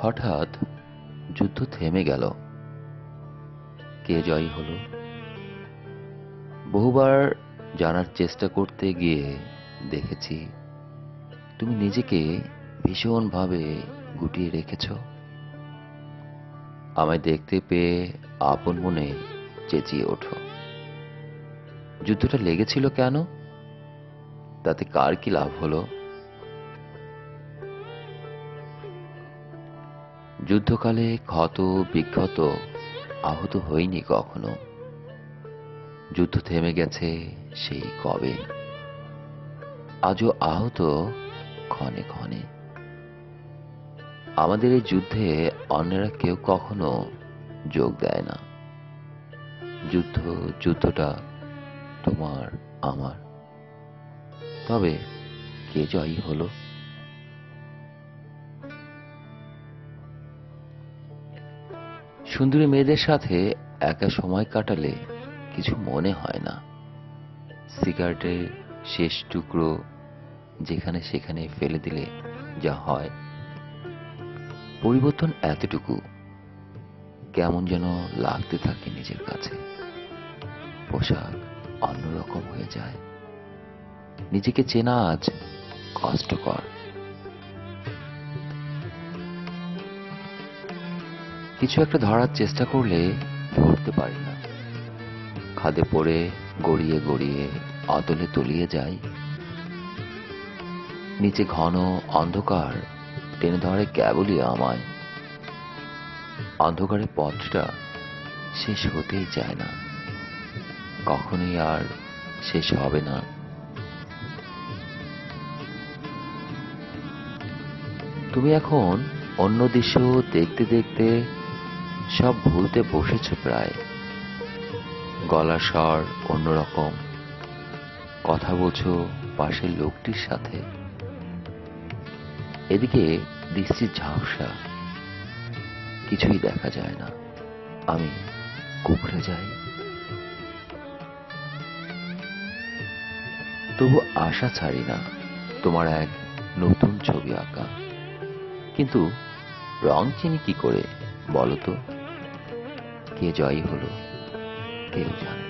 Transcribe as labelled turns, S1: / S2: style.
S1: হঠাৎ যুদ্ধ থেমে গেল। কে জয়ী হলো? বহুবার জানার চেষ্টা করতে গিয়ে দেখেছি তুমি নিজেকে ভীষণভাবে গুটিয়ে রেখেছ। আমায় দেখতে পেয়ে আপন মনে চেঁচিয়ে ওঠো। যুদ্ধটা লেগেছিল কেন? তাতে কার কি লাভ হলো? যুদ্ধকালে ক্ষত বিক্ষত আহত হইনি কখনো। যুদ্ধ থেমে গেছে সেই কবে। আজও আহত ক্ষণে ক্ষণে। আমাদের এই যুদ্ধে অন্যরা কেউ কখনো যোগ দেয় না। যুদ্ধটা তোমার আমার। তবে কে জয়ী হলো? সুন্দরী মেয়েদের সাথে একা সময় কাটালে কিছু মনে হয় না। সিগারেটের শেষ টুকরো যেখানে সেখানে ফেলে দিলে যা হয়, পরিবর্তন এতটুকু। কেমন যেন লাগতে থাকে নিজের কাছে। পোশাক অন্যরকম হয়ে যায়। নিজেকে চেনা আজ কষ্টকর। কিছু একটা ধরার চেষ্টা করলে ধরতে পারি না। খাদে পড়ে গড়িয়ে গড়িয়ে অতলে তলিয়ে যাই। নিচে ঘন অন্ধকার টেনে ধরে কেবলই আমায়। অন্ধকারের পথটা শেষ হতেই চায় না, কখনোই আর শেষ হবে না। তুমি এখন অন্য দৃশ্য দেখতে দেখতে সব ভুলতে বসেছ প্রায়। গলার স্বর অন্যরকম, কথা বলছো পাশের লোকটির সাথে। এদিকে দৃষ্টির ঝাপসা, কিছুই দেখা যায় না। আমি কুঁকড়ে যাই। তবু আশা ছাড়ি না তোমার এক নতুন ছবি আঁকা। কিন্তু রং চিনি কি করে বলো তো? কে জয়ী হলো কেউ জানে না।